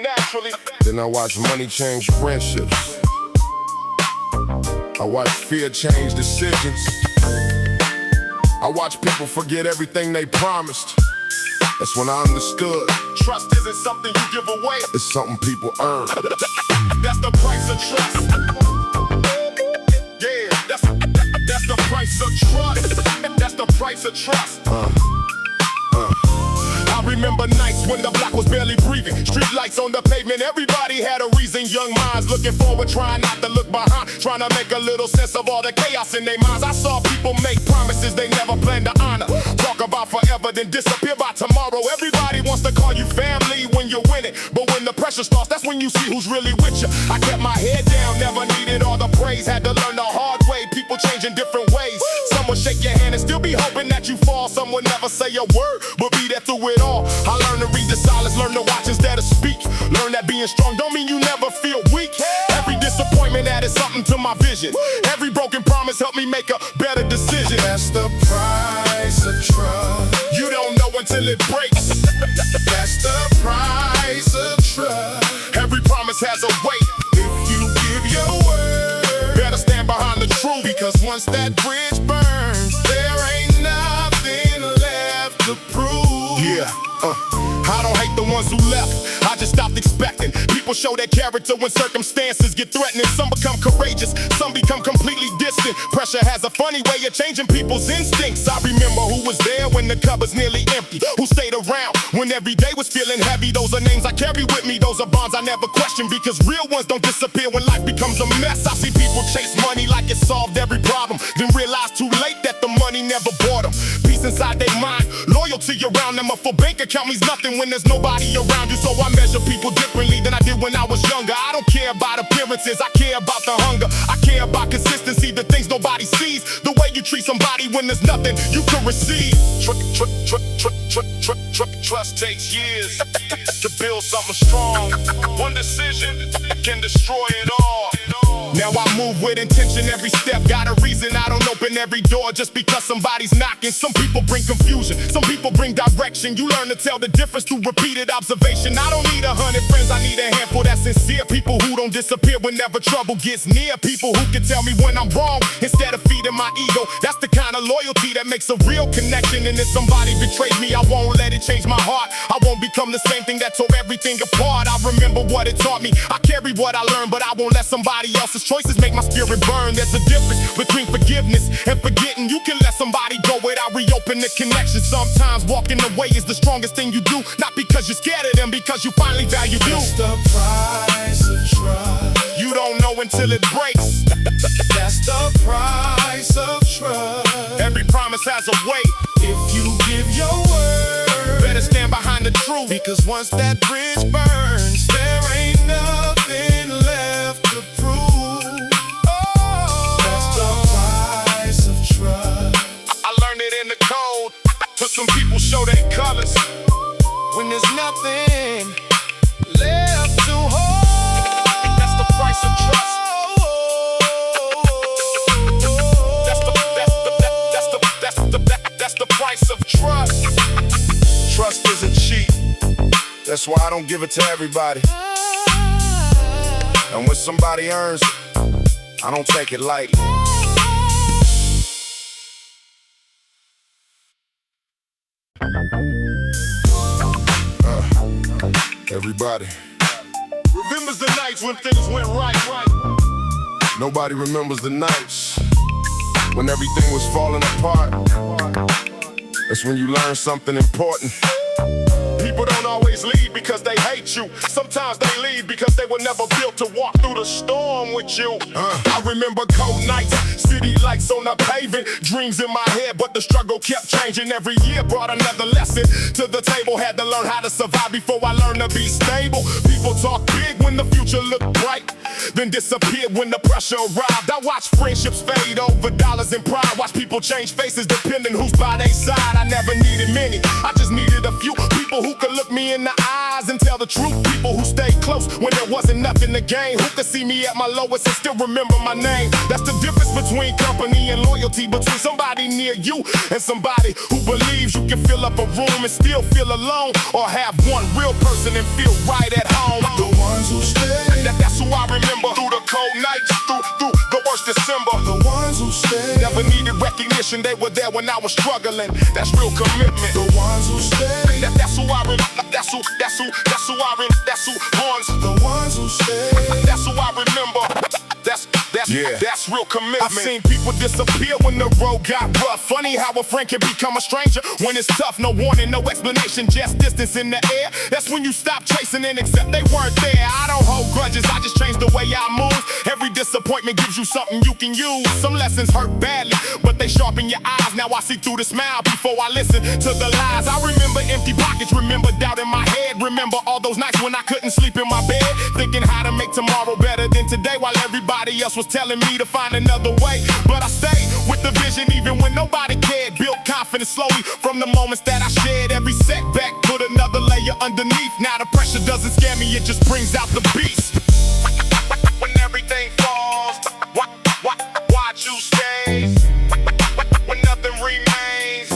naturally. Then I watch money change friendships. I watch fear change decisions. I watch people forget everything they promised. That's when I understood. Trust isn't something you give away. It's something people earn. That's the price of trust. Yeah, that's the price of trust. That's the price of trust. I remember nights when the block was barely breathing. Street lights on the pavement, everybody had a reason. Young minds looking forward, trying not to look behind, trying to make a little sense of all the chaos in their minds. I saw people make promises they never planned to honor. Talk about forever, then disappear by tomorrow. Everybody wants to call you family when you're winning, but when the pressure starts, that's when you see who's really with you. I kept my head down, never needed all the praise. Had to learn the hard way, people change in different ways. Some will shake your hand and still be hoping that you fall. Some will never say a word, but be there through it all. I learned to read the silence, learn to watch instead of speak. Learn that being strong don't mean you never feel weak. Every disappointment added something to my vision. Every broken promise helped me make a better decision. That's the price of trust. You don't know until it breaks. That's the price of trust. Every promise has a weight. If you give your word, better stand behind the truth. because once that bridge burns, there ain't nothing left to prove. Yeah, I don't hate the ones who left, I just stopped expecting. People show their character when circumstances get threatening. Some become courageous, some become completely distant. Pressure has a funny way of changing people's instincts. I remember who was there when the cupboard's nearly empty, who stayed around when every day was feeling heavy. Those are names I carry with me, those are bonds I never question, because real ones don't disappear when life becomes a mess. I see people chase money like it solved every problem, then realize too late that the money never bought them peace inside their mind. Loyalty around them, a full bank account means nothing when there's nobody around you. So I measure people differently than I did when I was younger. I don't care about appearances, I care about the hunger. I care about consistency, the things nobody sees. The way you treat somebody when there's nothing you can receive. Trust takes years to build something strong. One decision can destroy it all. Now I move with intention every step. Got a reason I don't open every door just because somebody's knocking. Some people bring confusion, some people bring direction. You learn to tell the difference through repeated observation. I don't need 100 friends, I need a handful that's sincere. People who don't disappear whenever trouble gets near. People who can tell me when I'm wrong instead of feeding my ego. That's the kind of loyalty that makes a real connection. And if somebody betrays me, I won't let it change my heart. I won't become the same thing that tore everything apart. I remember what it taught me, I carry what I learned, but I won't let somebody else's choices make my spirit burn. There's a difference between forgiveness and forgetting. You can let somebody go without reopening the connection. Sometimes walking away is the strongest thing you do, not because you're scared of them, because you finally value you. That's the price of trust. You don't know until it breaks. That's the price of trust. Every promise has a weight. If you give your word, better stand behind the truth, because once that bridge burns, there ain't nothing left to prove. That's the price of trust. I learned it in the cold, but some people show their colors when there's nothing left to hold. That's the price of trust. That's the price of trust. Trust isn't cheap. That's why I don't give it to everybody. And when somebody earns it, I don't take it lightly. Everybody remembers the nights when things went right. Nobody remembers the nights when everything was falling apart. That's when you learn something important. People don't always leave because they hate you. Sometimes they leave because they were never built to walk through the storm with you. I remember cold nights, city lights on the pavement, dreams in my head, but the struggle kept changing. Every year brought another lesson to the table. Had to learn how to survive before I learned to be stable. People talk big when the future looked bright, then disappeared when the pressure arrived. I watched friendships fade over dollars and pride. Watch people change faces depending who's by their side. I never needed many, I just needed a few people who could look me in the eyes and tell the truth. People who stay close close when there wasn't nothing to gain. Who could see me at my lowest and still remember my name? That's the difference between company and loyalty, between somebody near you and somebody who believes you can fill up a room and still feel alone, or have one real person and feel right at home. The ones who stay, That's who I remember through the cold nights, through the worst December. the ones who stay, Never needed recognition, they were there when I was struggling. That's real commitment. the ones who stay, That's who I remember. That's who ones. the ones who stay. That's who I remember. That's real commitment. I've seen people disappear when the road got rough. Funny how a friend can become a stranger when it's tough. No warning, no explanation, just distance in the air. That's when you stop chasing and accept they weren't there. I don't hold grudges, I just change the way I move. Every disappointment gives you something you can use. Some lessons hurt badly, but they sharpen your eyes. Now I see through the smile before I listen to the lies. I remember empty pockets, remember doubt in my head. Remember all those nights when I couldn't sleep in my bed, thinking how to make tomorrow better than today, while everybody else was telling me to find another way. But I stayed with the vision even when nobody cared. Built confidence slowly from the moments that I shared. Every setback put another layer underneath. Now the pressure doesn't scare me, it just brings out the beast. When everything falls, watch you stay. When nothing remains,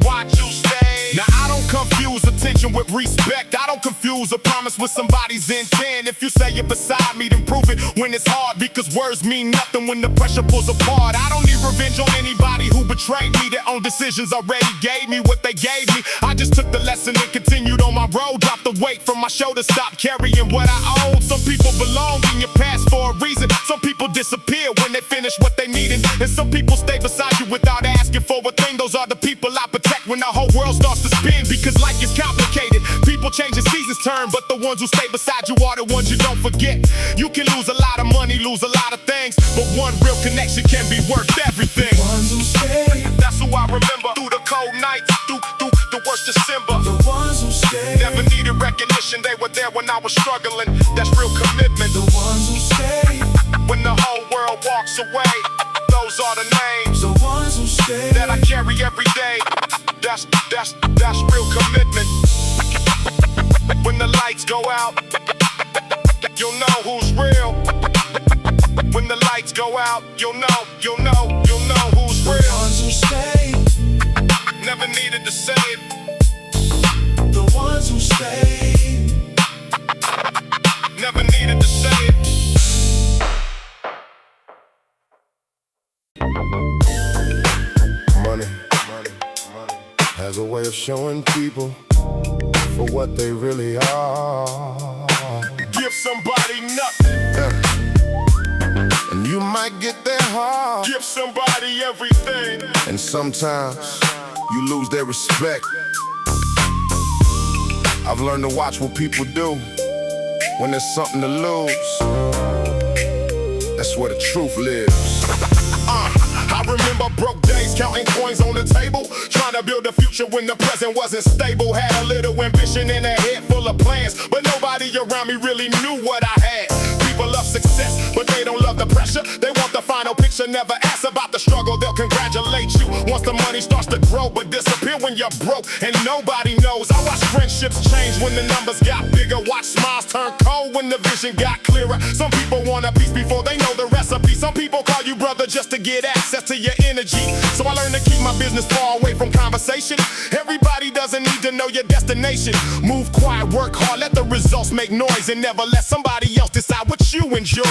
watch you stay. Now I don't confuse attention with respect. I don't confuse a promise with somebody's intent. If you say you're beside me, then prove it when it's hard, because words mean nothing when the pressure pulls apart. I don't need revenge on anybody who betrayed me. Their own decisions already gave me what they gave me. I just took the lesson and continued on my road. Dropped the weight from my shoulders, stopped carrying what I own. Some people belong in your past for a reason. Some people disappear when they finish what they needed, and some people stay beside you without asking for a thing. Those are the people I protect when the whole world starts to spin, because life is complicated. People change as seasons turn, but the ones who stay beside you are the ones you don't forget. You can lose a lot of money, lose a lot of things, but one real connection can be worth everything. The ones who stay, That's who I remember through the cold nights, through the worst December. the ones who stay, Never needed recognition, they were there when I was struggling. That's real commitment. the ones who stay, When the whole world walks away, those are the names the ones who stay, that I carry every day. That's real commitment. When the lights go out, you'll know who's real. When the lights go out, you'll know who's the real. ones who stay, Never needed to say it. the ones who stay. Never needed to say it. Money has a way of showing people for what they really are. Give somebody nothing. And you might get their heart, Give somebody everything. and sometimes you lose their respect. I've learned to watch what people do when there's something to lose. That's where the truth lives. I remember broke days counting coins on the table, trying to build a future when the present wasn't stable. Had a little ambition and a head full of plans, but nobody around me really knew what I had. People love success, but they don't love the pressure. They want the final picture, never ask about the struggle. They'll congratulate you once the money starts to grow, but disappear when you're broke and nobody knows. I watch friendships change when the numbers got bigger. Watch smiles turn cold when the vision got clearer. Some people want a piece before they know the recipe. Some people call you brother just to get access to your energy. So I learned to keep my business far away from conversation. Everybody doesn't need to know your destination. Move quiet, work hard, let the results make noise, and never let somebody else decide what you enjoy.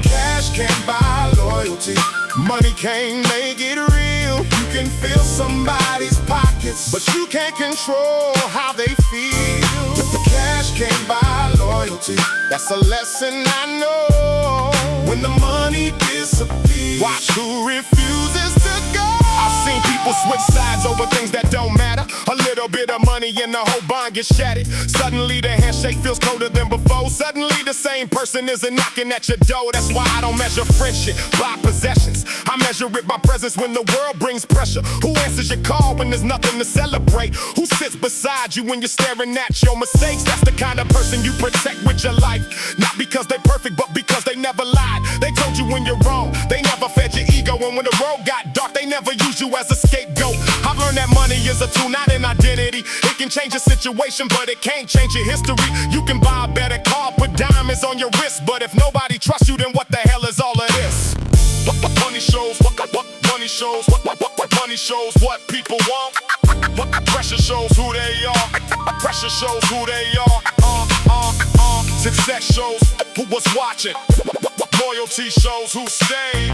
Cash can't buy loyalty, Money can't make it real. you can fill somebody's pockets, But you can't control how they feel. cash can't buy loyalty. That's a lesson I know. When the money disappears, Watch who refuses to go. I've seen people switch sides over things that don't matter. A little bit of money and the whole bond gets shattered. Suddenly the handshake feels colder than before. Suddenly the same person isn't knocking at your door. That's why I don't measure friendship by possessions. I measure it by presence when the world brings pressure. Who answers your call when there's nothing to celebrate? Who sits beside you when you're staring at your mistakes? That's the kind of person you protect with your life. Not because they're perfect, but because they never lied. They told you when you're wrong, they never fed your ego. And when the road got dark, they never used you as a scapegoat. I've learned that money is a tool, not an identity. It can change your situation, but it can't change your history. You can buy a better car, put diamonds on your wrist, but if nobody trusts you, then what the hell is all of this? Money shows what money shows what money shows what people want. Pressure shows who they are. Pressure shows who they are. Success shows who was watching. Loyalty shows who stayed.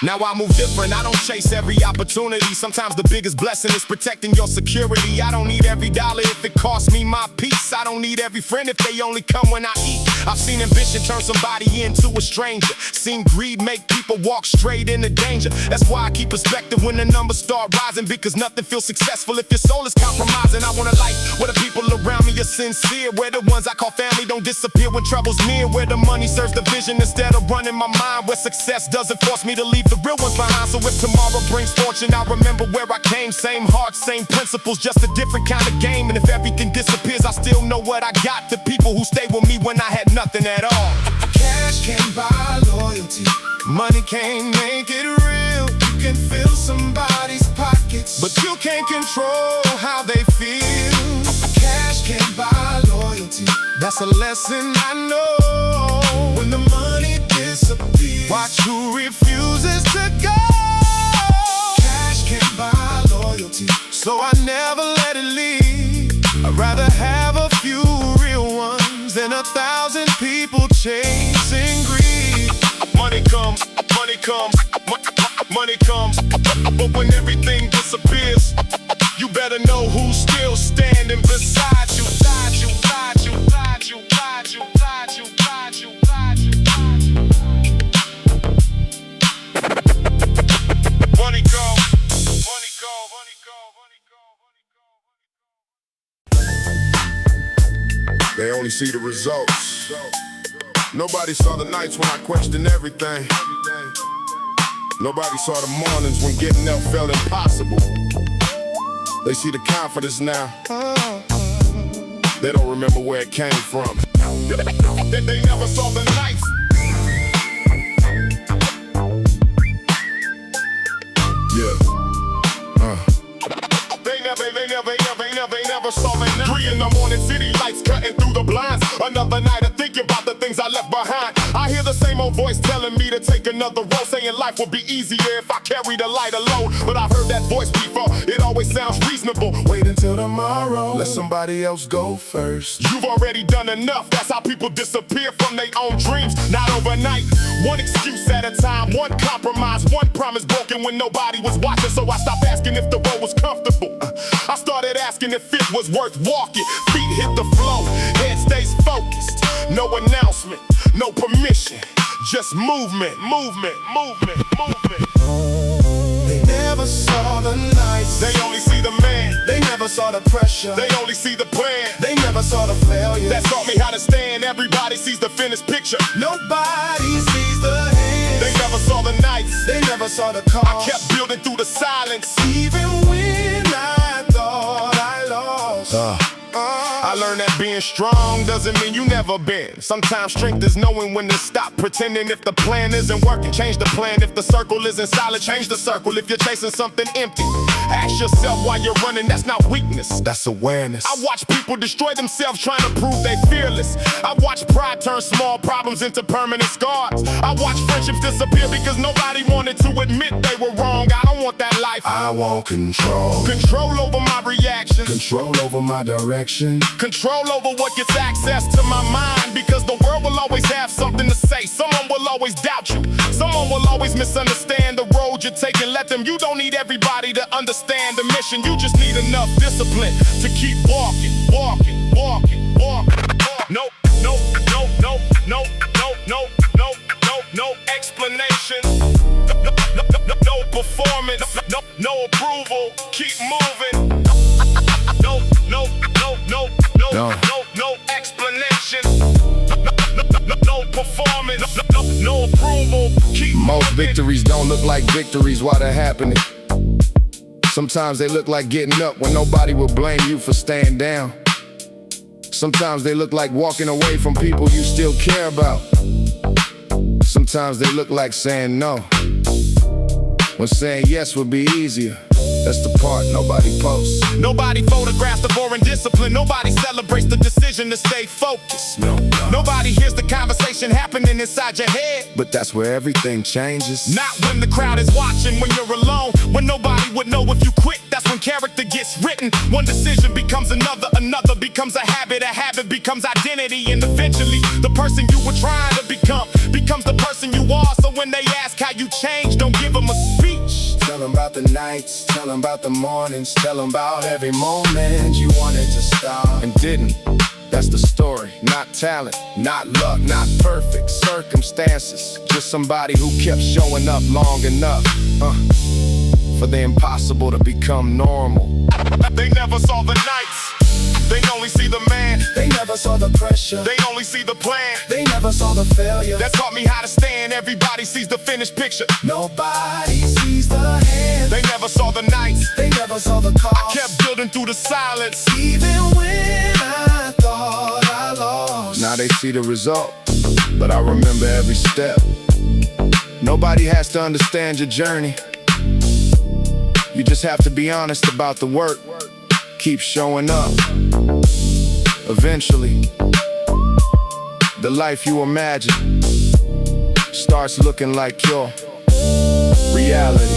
Now I move different, I don't chase every opportunity. Sometimes the biggest blessing is protecting your security. I don't need every dollar if it costs me my peace. I don't need every friend if they only come when I eat. I've seen ambition turn somebody into a stranger. Seen greed make people walk straight into danger. That's why I keep perspective when the numbers start rising, because nothing feels successful if your soul is compromising. I want a life where the people around me are sincere, where the ones I call family don't disappear when trouble's near, where the money serves the vision instead of running my mind, where success doesn't force me to leave the real ones behind. So if tomorrow brings fortune, I'll remember where I came. Same heart, same principles, just a different kind of game. And if everything disappears, I still know what I got. The people who stayed with me when I had nothing at all. Cash can't buy loyalty. Money can't make it real. You can fill somebody's pockets, But you can't control how they feel. cash can't buy loyalty. That's a lesson I know. When the money disappears, Watch who refuses to go. cash can't buy loyalty. So I never let it leave. I'd rather have a few real ones than 1,000 people chasing greed. Money comes, money comes, money comes. But when everything disappears, you better know who's still standing beside you. Beside you, beside you, beside you, beside you, beside you, beside you, beside you, beside you. Money go, money go, money go, money go, money go. They only see the results. Nobody saw the nights when I questioned everything. Nobody saw the mornings when getting up felt impossible. They see the confidence now. They don't remember where it came from. They never saw the nights. They never saw the night. 3 in the morning, city lights cutting through the blinds. Another night of thinking about the things I left behind. I hear the same old voice telling me to take another road, saying life would be easier if I carried a lighter load. But I've heard that voice before, it always sounds reasonable. Wait until tomorrow, let somebody else go first. You've already done enough, that's how people disappear from their own dreams. Not overnight, one excuse at a time, one compromise, one promise broken when nobody was watching. So I stopped asking if the road was comfortable. I started asking if it was worth walking. Feet hit the flow, head stays focused. No announcement, no permission, just movement, movement, movement, movement. They never saw the nights. They only see the man. They never saw the pressure. They only see the plan. They never saw the failure. That taught me how to stand. Everybody sees the finished picture. Nobody sees the hands. They never saw the nights. They never saw the cost. I kept building through the silence. Even when I thought I lost. I learned that being strong doesn't mean you never been. Sometimes strength is knowing when to stop pretending. If the plan isn't working, change the plan. If the circle isn't solid, change the circle. If you're chasing something empty, ask yourself why you're running. That's not weakness, that's awareness. I watch people destroy themselves trying to prove they fearless. I watch pride turn small problems into permanent scars. I watch friendships disappear because nobody wanted to admit they were wrong. I don't want that life. I want control. Control over my reactions. Control over my direction. Control over what gets access to my mind, because the world will always have something to say. Someone will always doubt you. Someone will always misunderstand the road you're taking. Let them. You don't need everybody to understand the mission. You just need enough discipline to keep walking, walking, walking, walking. No, no, no, no, no, no, no, no, no, no explanation. No performance. No approval. Keep moving. No, no, no, no, no, no explanation. No performance. No approval. Keep Most victories don't look like victories while they're happening. Sometimes they look like getting up when nobody will blame you for staying down. Sometimes they look like walking away from people you still care about. Sometimes they look like saying no. when saying yes would be easier. That's the part nobody posts. Nobody photographs the boring discipline. Nobody celebrates the decision to stay focused. Nobody hears the conversation happening inside your head. But that's where everything changes. Not when the crowd is watching, when you're alone, when nobody would know if you quit. That's when character gets written. One decision becomes another, another becomes a habit becomes identity, and eventually the person you were trying to become becomes the person you are. So when they ask how you changed, don't give them a speech. Tell them about the nights, tell them about the mornings, tell them about every moment you wanted to stop and didn't. That's the story, not talent, not luck, not perfect circumstances. Just somebody who kept showing up long enough for the impossible to become normal. They never saw the nights, they only see the man. They never saw the pressure, They only see the plan. they never saw the failure. That taught me how to stand. Everybody sees the finished picture. Nobody sees the hand. They never saw the nights, They never saw the cost. kept building through the silence. Even when I thought I lost. Now they see the result, but I remember every step. Nobody has to understand your journey. You just have to be honest about the work. Keep showing up. Eventually, the life you imagine starts looking like your reality.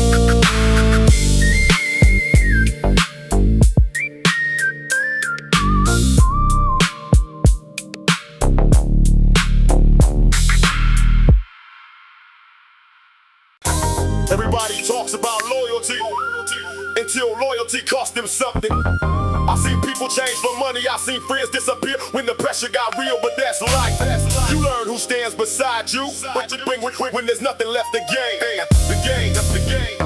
Everybody talks about loyalty until loyalty cost them something. I seen people change for money, I seen friends disappear when the pressure got real, but that's life. You learn who stands beside you, what you bring when there's nothing left to gain. The game, that's the game.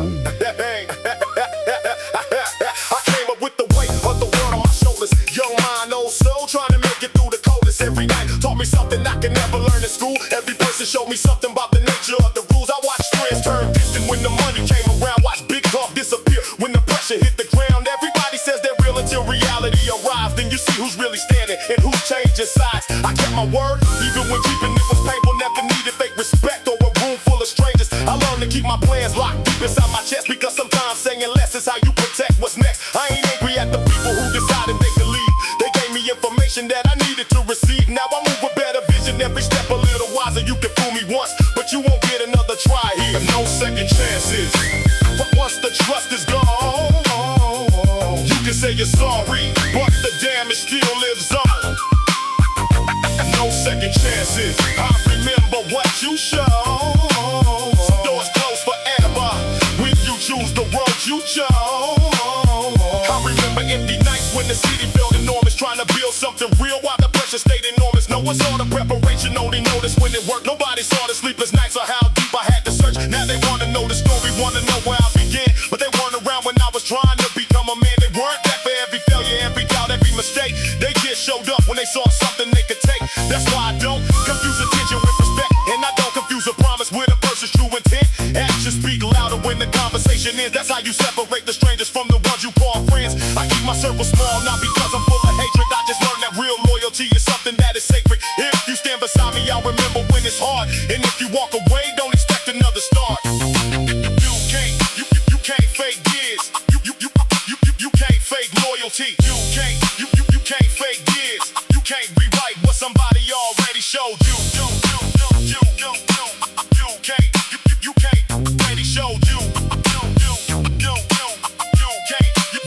I came up with the weight of the world on my shoulders. Young mind, old soul, trying to make it through the coldest. Every night taught me something I can never learn in school. Every person showed me something about the nature of the rules. I watched friends turn distant when the money came around. Watched big talk disappear when the pressure hit the ground. Everybody says they're real until reality arrives. Then you see who's really standing and who's changing sides. I kept my word, even when keeping it was painful. Never needed fake respect or a room full of strangers. I learned to keep my plans locked deep inside my chest, because sometimes saying less is how you protect what's next. I ain't angry at the people who decided they could leave. They gave me information that I needed to receive. Now I move with better vision, every step a little wiser. You can fool me once, but you won't get another try here. No second chances. But once the trust is gone, you can say you're sorry, but the damage still lives on. No second chances. I remember what you showed. Some doors closed forever when you choose the road you chose. I remember empty nights when the city felt enormous, trying to build something real while the pressure stayed enormous. No one saw the preparation, only noticed when it worked. Nobody saw the sleepless nights or how deep I had to search. Now they wanna know the story, wanna know where I began, but they weren't around when I was trying to become a man. They weren't there for every failure, every doubt, every mistake. They just showed up when they saw something they could take. That's why I don't confuse attention with respect, and I don't confuse a promise with a person's true intent. Actions speak louder when the conversation ends. That's how you separate the strangers from the ones you call friends. I keep my circle small, not because I'm full of hatred. I just learned that real loyalty is something that is sacred. If you stand beside me, I'll remember when it's hard, and if you walk away, don't expect another start. You can't fake years. You can't fake loyalty. You can't fake years. You can't rewrite what somebody already showed you. You can't already showed you.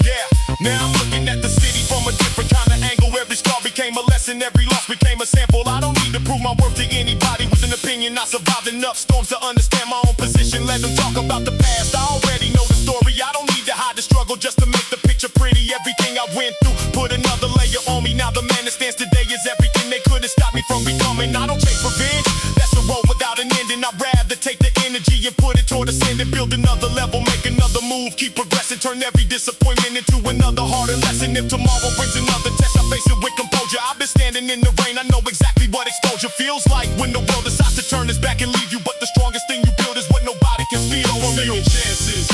Yeah. Now I'm looking at the city from a different kind of angle. Every scar became a lesson, every loss became a sample. I don't need to prove my worth to anybody with an opinion. I survived enough storms to understand my own position. Let them talk about the past, I already know the story. I don't need to hide the struggle just to make the picture pretty. Everything I went through put another layer on me. Now the man that stands today is everything they couldn't stop me from becoming. I don't chase revenge, that's a road without an ending. I'd rather take the energy and put it toward ascending. Build another level, make another move, keep progressing. Turn every disappointment into another harder lesson. If tomorrow brings another test, I face it with composure. I've been standing in the rain, I know exactly what exposure feels like. When the world decides to turn its back and leave you, but the strongest thing you build is what nobody can feel. Second chances.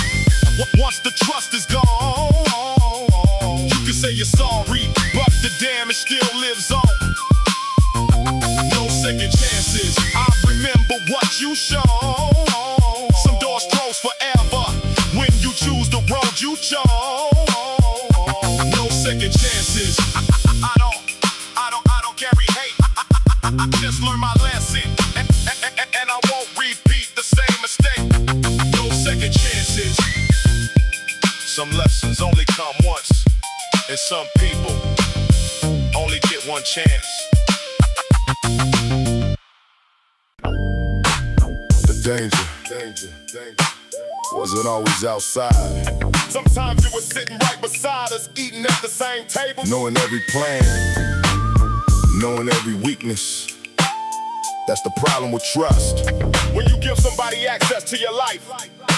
Once the trust is gone, you can say you're sorry, but the damage still lives on. No second chances. I remember what you showed. Some doors closed forever future. No second chances. I don't carry hate. I just learned my lesson, and I won't repeat the same mistake. No second chances. Some lessons only come once, and some people only get one chance. The danger wasn't always outside. Sometimes you were sitting right beside us, eating at the same table. Knowing every plan, knowing every weakness. That's the problem with trust. When you give somebody access to your life,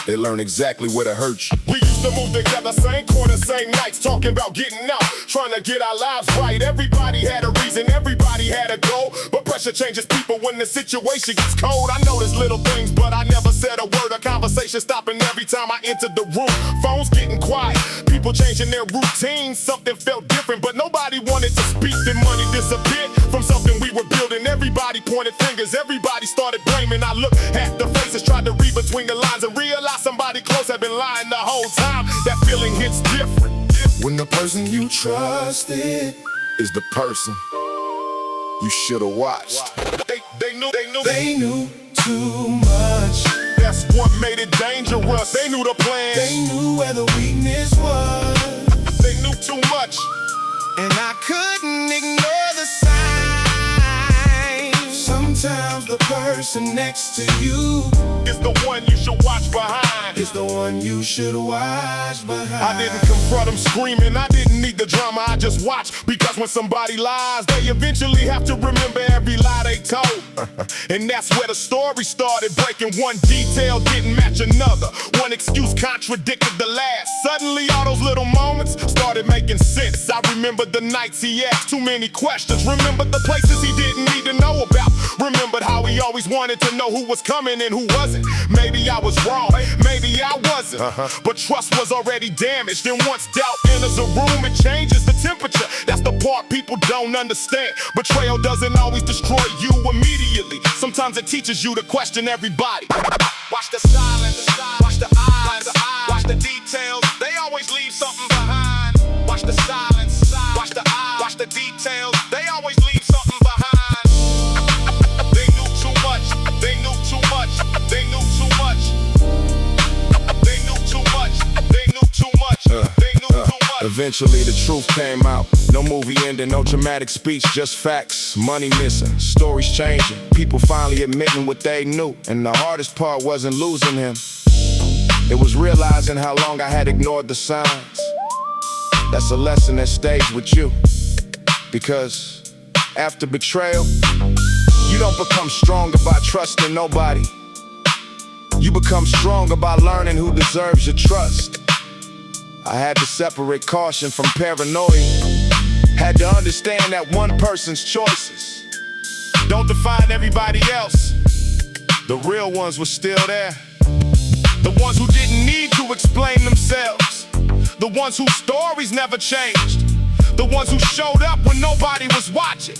they learn exactly where to hurt you. we used to move together, same corner, same nights, talking about getting out, trying to get our lives right. Everybody had a reason, everybody had a goal, but pressure changes people when the situation gets cold. I notice little things, but I never said a word. A conversation stopping every time I entered the room. Phones getting quiet, people changing their routines. Something felt different, but nobody wanted to speak. Then money disappeared from something we were building. Everybody pointed fingers, everybody started blaming. I looked at the faces, tried to read between the lines, and realized somebody close had been lying the whole time. That feeling hits different when the person you trusted is the person you should've watched. They They knew too much. That's what made it dangerous. They knew the plan. They knew where the weakness was, They knew too much. and I couldn't ignore the signs. Sometimes the person next to you It's the one you should watch behind. is the one you should watch behind. I didn't confront them screaming, I didn't need the drama, I just watched. Because when somebody lies, they eventually have to remember every lie they told. And that's where the story started breaking. One detail didn't match another, one excuse contradicted the last. Suddenly all those little moments started making sense. I remembered the nights he asked too many questions, remembered the places he didn't need to know about, remembered how he always wanted to know who was coming and who wasn't. Maybe I was wrong, maybe I wasn't, but trust was already damaged. And once doubt enters a room, it changes the temperature. That's the part people don't understand. Betrayal doesn't always destroy you immediately. Sometimes it teaches you to question everybody. Watch the silence, watch the eyes, watch the details. They always leave something behind. Watch the silence, watch the eyes, watch the details. They always leave something behind. They knew too much, they knew too much, they knew too much. They knew too much, they knew too much, they knew too much. Eventually the truth came out. No movie ending, no dramatic speech, just facts. Money missing, stories changing, people finally admitting what they knew. And the hardest part wasn't losing him, it was realizing how long I had ignored the signs. That's a lesson that stays with you, because after betrayal, you don't become stronger by trusting nobody. You become stronger by learning who deserves your trust. I had to separate caution from paranoia. Had to understand that one person's choices don't define everybody else. The real ones were still there, the ones who didn't need to explain themselves, the ones whose stories never changed, the ones who showed up when nobody was watching.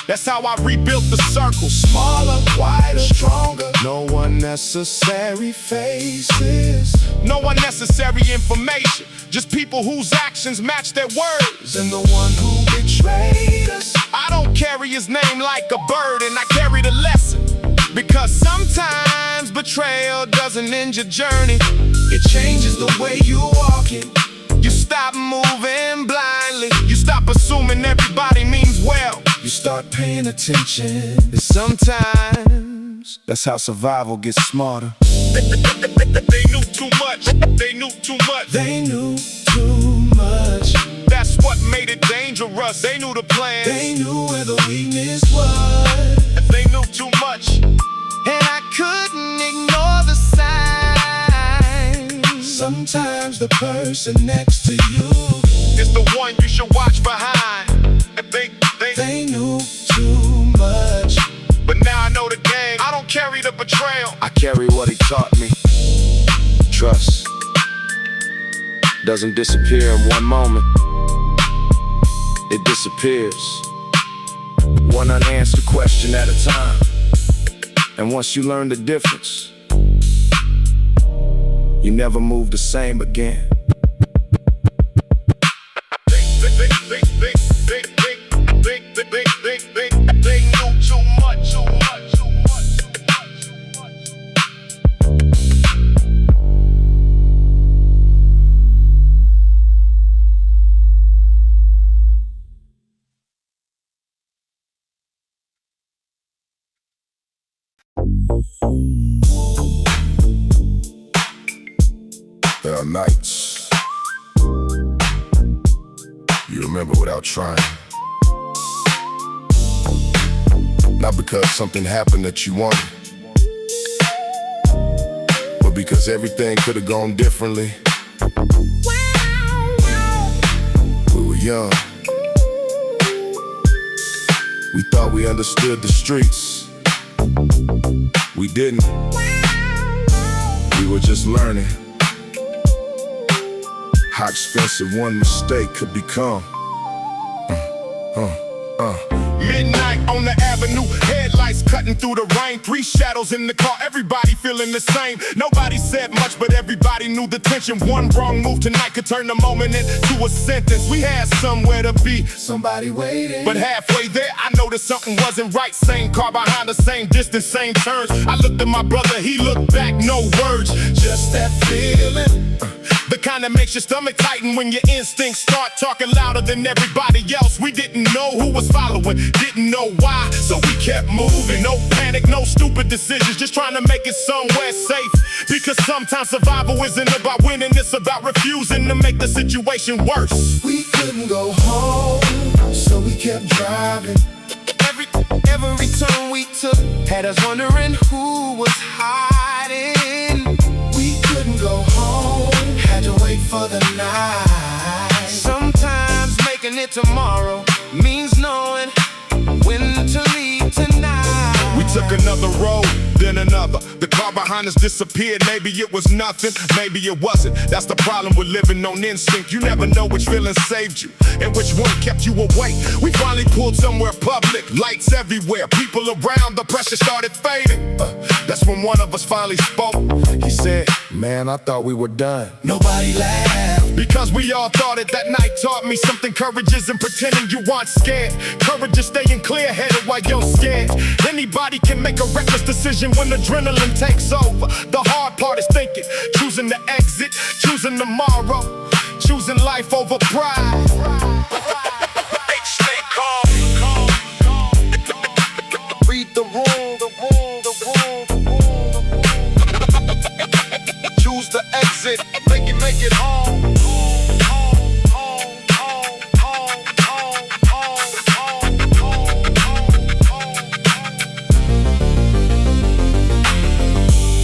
That's how I rebuilt the circle. Smaller, wider, stronger. No unnecessary faces, No unnecessary information, just people whose actions match their words. And the one who betrayed us, I don't carry his name like a burden, I carry the lesson. Because sometimes betrayal doesn't end your journey, it changes the way you walk it. you stop moving blindly, you stop assuming everybody means well. You start paying attention. and sometimes that's how survival gets smarter. They knew too much, they knew too much. They knew too much. That's what made it dangerous. They knew the plan. They knew where the weakness was, They knew too much, and I couldn't ignore the signs. Sometimes the person next to you it's the one you should watch behind. And they knew too much. but now I know the game. I don't carry the betrayal. I carry what he taught me. Trust doesn't disappear in one moment, it disappears one unanswered question at a time. And once you learn the difference, you never move the same again. There are nights you remember without trying. Not because something happened that you wanted, but because everything could have gone differently. We were young. We thought we understood the streets. We didn't. We were just learning how expensive one mistake could become. Midnight on the avenue, headlights cutting through the rain. 3 shadows in the car, everybody feeling the same. Nobody said much, but everybody knew the tension. One wrong move tonight could turn the moment into a sentence. We had somewhere to be, Somebody waiting. but halfway there I noticed something wasn't right. Same car behind us, same distance, same turns. I looked at my brother, he looked back, no words. Just that feeling. The kind that makes your stomach tighten when your instincts start talking louder than everybody else. We didn't know who was following, didn't know why, so we kept moving. No panic, no stupid decisions, just trying to make it somewhere safe. Because sometimes survival isn't about winning, it's about refusing to make the situation worse. We couldn't go home, so we kept driving. Every turn we took had us wondering who was hiding. We couldn't go home, had to wait for the night. Sometimes making it tomorrow means knowing when to leave tonight. We took another road, then another. The car behind us disappeared. Maybe it was nothing, maybe it wasn't. That's the problem with living on instinct. You never know which feeling saved you and which one kept you awake. We finally pulled somewhere public, lights everywhere, people around, the pressure started fading. That's when one of us finally spoke. He said, Man, I thought we were done. Nobody laughed. because we all thought it. That night taught me something. Courage isn't pretending you aren't scared. Courage is staying clear-headed while you're scared. Anybody can make a reckless decision when adrenaline takes over. The hard part is thinking, choosing to exit, choosing tomorrow, choosing life over pride. Stay calm. Read the room, the room, the room, the room. Choose the exit, make it home.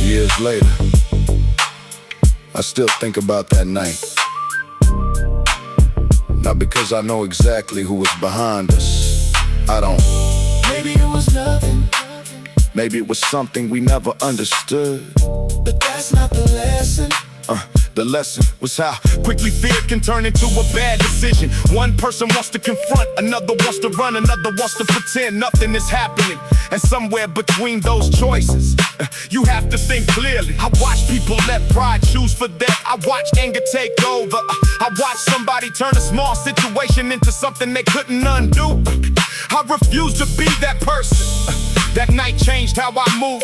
Years later, I still think about that night. Not because I know exactly who was behind us. I don't. Maybe it was nothing, Maybe it was something we never understood. but that's not the lesson. The lesson was how Quickly fear can turn into a bad decision. One person wants to confront, another wants to run, another wants to pretend nothing is happening. And somewhere between those choices, you have to think clearly. I watch people let pride choose for them. I watch anger take over. I watch somebody turn a small situation into something they couldn't undo. I refuse to be that person. That night changed how I move.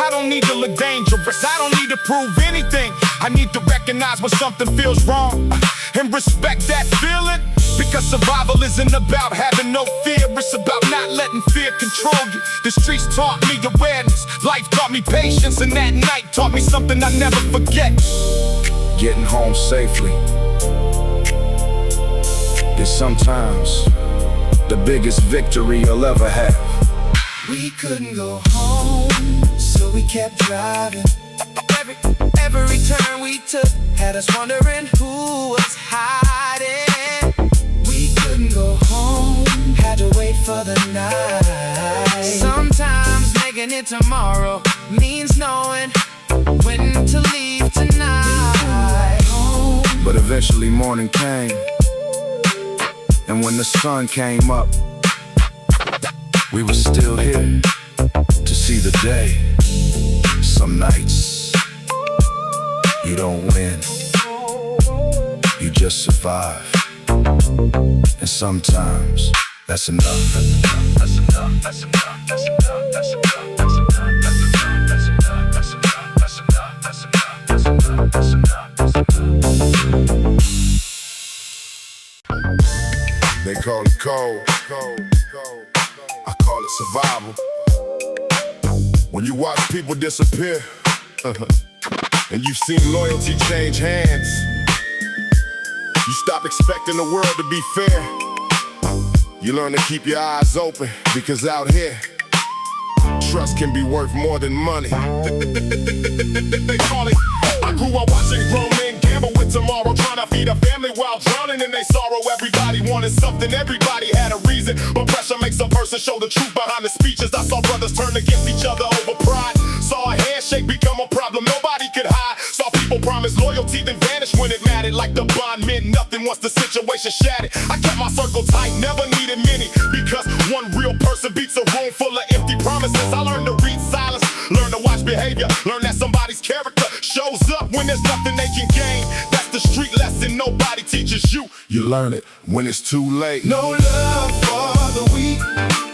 I don't need to look dangerous, I don't need to prove anything. I need to recognize when something feels wrong and respect that feeling. Because survival isn't about having no fear, it's about not letting fear control you. The streets taught me awareness, life taught me patience, and that night taught me something I never forget. getting home safely is sometimes the biggest victory you'll ever have. We couldn't go home, so we kept driving. Every turn we took had us wondering who was hiding. We couldn't go home, had to wait for the night. Sometimes making it tomorrow means knowing when to leave tonight. But eventually morning came, and when the sun came up, we were still here to see the day. Some nights you don't win, you just survive. And sometimes that's enough. That's enough. That's enough. That's enough. That's enough. That's enough. That's enough. That's enough. That's enough. That's enough. That's enough. That's enough. That's enough. That's enough. They call it cold. I call it survival. When you watch people disappear, and you've seen loyalty change hands, you stop expecting the world to be fair. You learn to keep your eyes open, because out here, trust can be worth more than money. They call it. I grew up watching grown men gamble with tomorrow, trying to feed a family while drowning in their sorrow. Everybody wanted something, everybody had a reason, but pressure makes a person show the truth behind the speeches. I saw brothers turn against each other over pride. Saw a handshake become a problem nobody could hide. Saw people promise loyalty then vanish when it mattered, like the bond meant nothing once the situation shattered. I kept my circle tight, never needed many, because one real person beats a room full of empty promises. I learned to read silence, learn to watch behavior, learn that somebody's character shows up when there's nothing they can gain. That's the street lesson nobody teaches you. You learn it when it's too late. No love for the weak,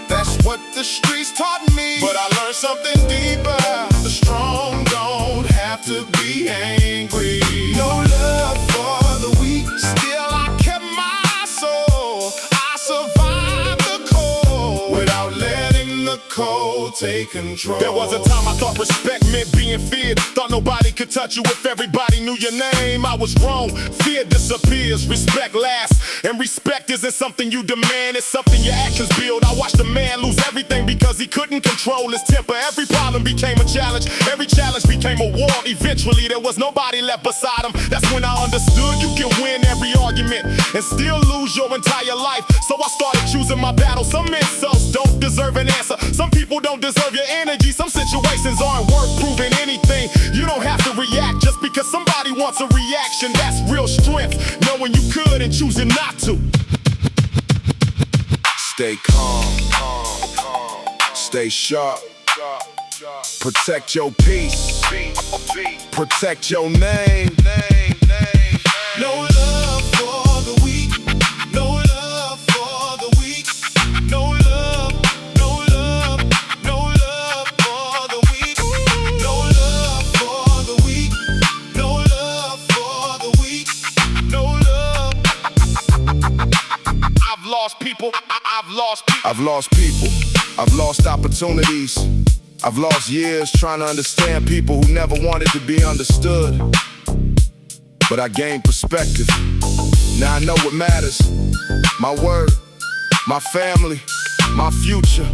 that's what the streets taught me. But I learned something deeper. The strong don't have to be angry. No love for the weak, still I kept my soul. I survived the cold without letting the cold take control. There was a time I thought respect meant being feared. Thought nobody could touch you if everybody knew your name. I was wrong. Fear disappears, respect lasts. And respect isn't something you demand, it's something your actions build. I watched a man lose everything because he couldn't control his temper. Every problem became a challenge, every challenge became a war. Eventually there was nobody left beside him. That's when I understood you can win every argument and still lose your entire life. So I started choosing my battles. Some insults don't deserve an answer, some people don't deserve your energy. Some situations aren't worth proving anything. You don't have to react just because somebody wants a reaction. That's real strength, knowing you could and choosing not to. Stay calm, stay sharp, protect your peace, protect your name. No love for the weak, no love for the weak. No love, no love, no love for the weak. No love for the weak, no love for the weak. No love. I've lost people, I've lost people. I've lost people, I've lost opportunities. I've lost years trying to understand people who never wanted to be understood. But I gained perspective. Now I know what matters. My word, my family, my future,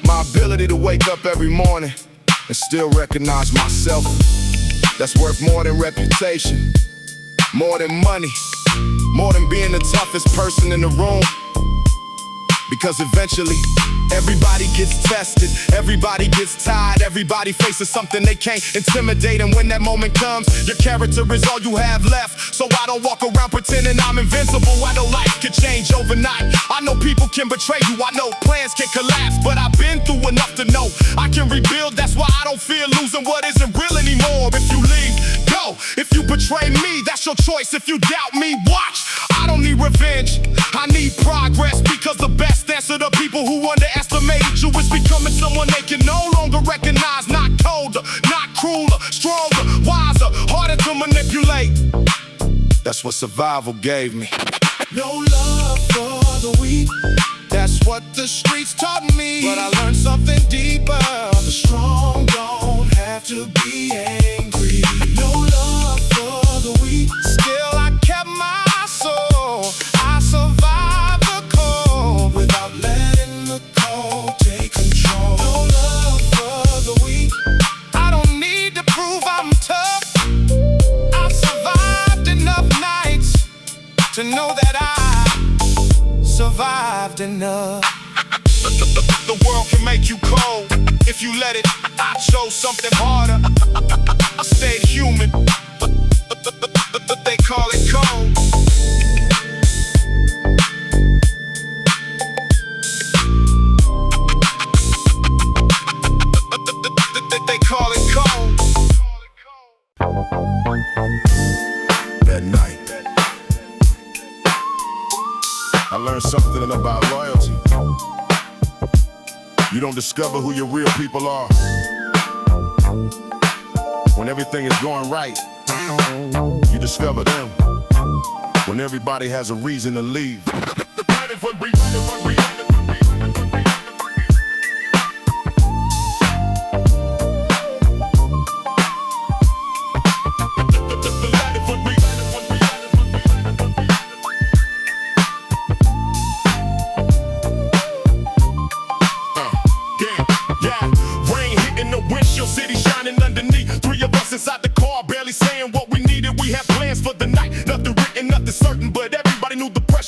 my ability to wake up every morning and still recognize myself. That's worth more than reputation, more than money, more than being the toughest person in the room. Because eventually, everybody gets tested, everybody gets tired, everybody faces something they can't intimidate. And when that moment comes, your character is all you have left. So I don't walk around pretending I'm invincible. I know life can change overnight. I know people can betray you, I know plans can collapse. But I've been through enough to know I can rebuild. That's why I don't fear losing what isn't real anymore. If you leave, go. If you betray me, that's your choice. If you doubt me, watch. I don't need revenge, I need progress. Because the best answer to people who underestimated you is becoming someone they can no longer recognize. Not colder, not crueler, stronger, wiser, harder to manipulate. That's what survival gave me. No love for the weak, that's what the streets taught me. But I learned something deeper. The strong don't have to be angry. No love for the weak, still I kept my soul. I survived the cold without letting the cold take control. No love for the weak, I don't need to prove I'm tough. I've survived enough nights to know that I survived enough. The world can make you cold if you let it. I chose something harder. I stayed human. They call it cold. They call it cold. That night, I learned something about loyalty. You don't discover who your real people are when everything is going right. You discover them when everybody has a reason to leave.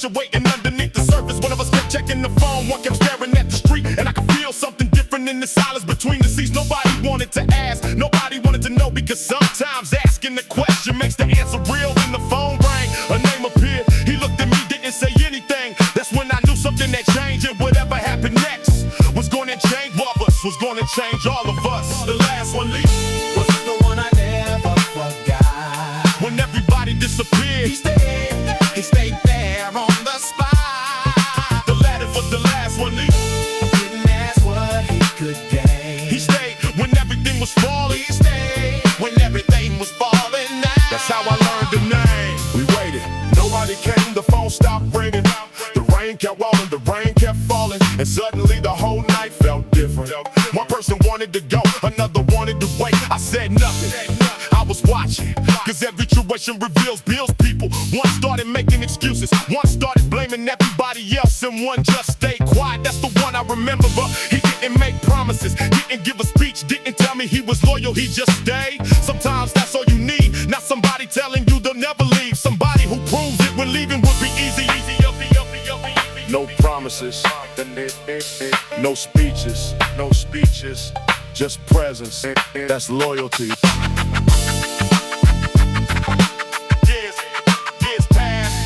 pressure waiting underneath the surface. One of us kept checking the phone, one kept staring at the street, and I could feel something different in the silence between the seats. Nobody wanted to ask, nobody wanted to know, because sometimes asking the question makes the answer real. Then the phone rang, a name appeared. He looked at me, didn't say anything. That's when I knew something had changed, and whatever happened next was gonna change all of us, was gonna change all of us. The last one leave Was the one I never forgot. when everybody disappeared. He stayed there on the spot. The ladder for the last one leave. Didn't ask what he could gain. He stayed when everything was falling. He stayed when everything was falling down. That's how I learned the name. We waited, nobody came, the phone stopped ringing. The rain kept falling, the rain kept falling, and suddenly the whole night felt different. One person wanted to go, another wanted to wait. I said nothing, I was watching, cause every situation reveals people. One started making excuses, one started blaming everybody else, and one just stayed quiet. That's the one I remember, but he didn't make promises, didn't give a speech, didn't tell me he was loyal, he just stayed. Sometimes that's all you need, not somebody telling you they'll never leave. Somebody who proves it when leaving would be easy. No promises, no speeches, just presence. That's loyalty. Years pass.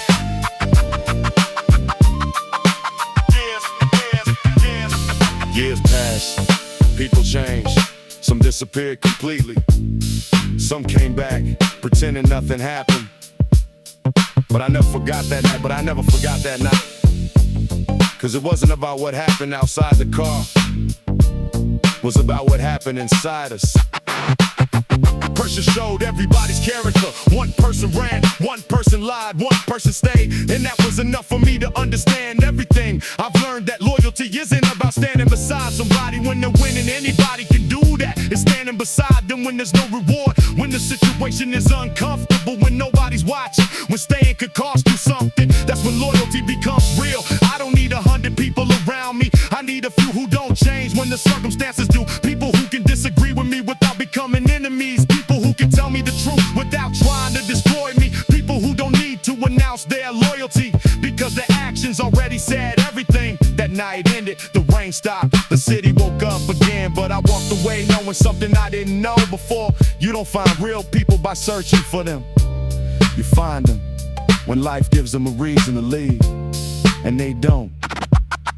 Years pass. People change. Some disappeared completely. Some came back, pretending nothing happened. But I never forgot that night. Cause it wasn't about what happened outside the car. It was about what happened inside us. Pressure showed everybody's character. One person ran, one person lied, one person stayed, and that was enough for me to understand everything. I've learned that loyalty isn't about standing beside somebody when they're winning. Anybody can do that. It's standing beside them when there's no reward, when the situation is uncomfortable, when nobody's watching, when staying could cost you something. That's when loyalty becomes real. I don't need 100 people around me, I need a few who don't change when the circumstances do. People who can disagree with me without becoming enemies. People who can tell me the truth without trying to destroy me. People who don't need to announce their loyalty, because their actions already said everything. That night ended, the rain stopped, the city woke up again. But I walked away knowing something I didn't know before. You don't find real people by searching for them. You find them when life gives them a reason to leave, and they don't.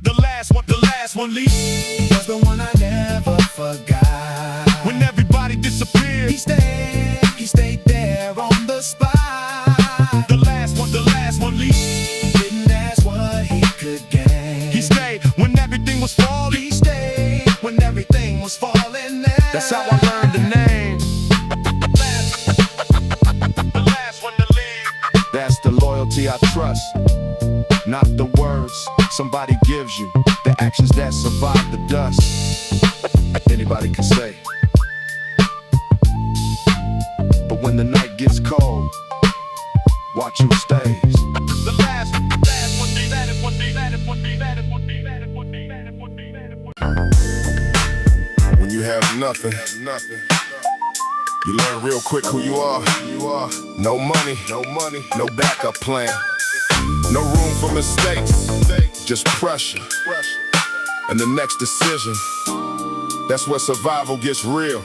The last one leaves. Was the one I never forgot. When everybody disappeared. He stayed there on the spot. The last one leaves. Didn't ask what he could gain. He stayed when everything was falling. He stayed when everything was falling down. That's how I learned the name. The last one to leave. That's the loyalty I trust, not the words somebody gives you, the actions that survive the dust. Anybody can say, but when the night gets cold, watch who stays. The last one. When you have nothing, you learn real quick who you are. No money, no backup plan. No room for mistakes, just pressure. And the next decision, that's where survival gets real.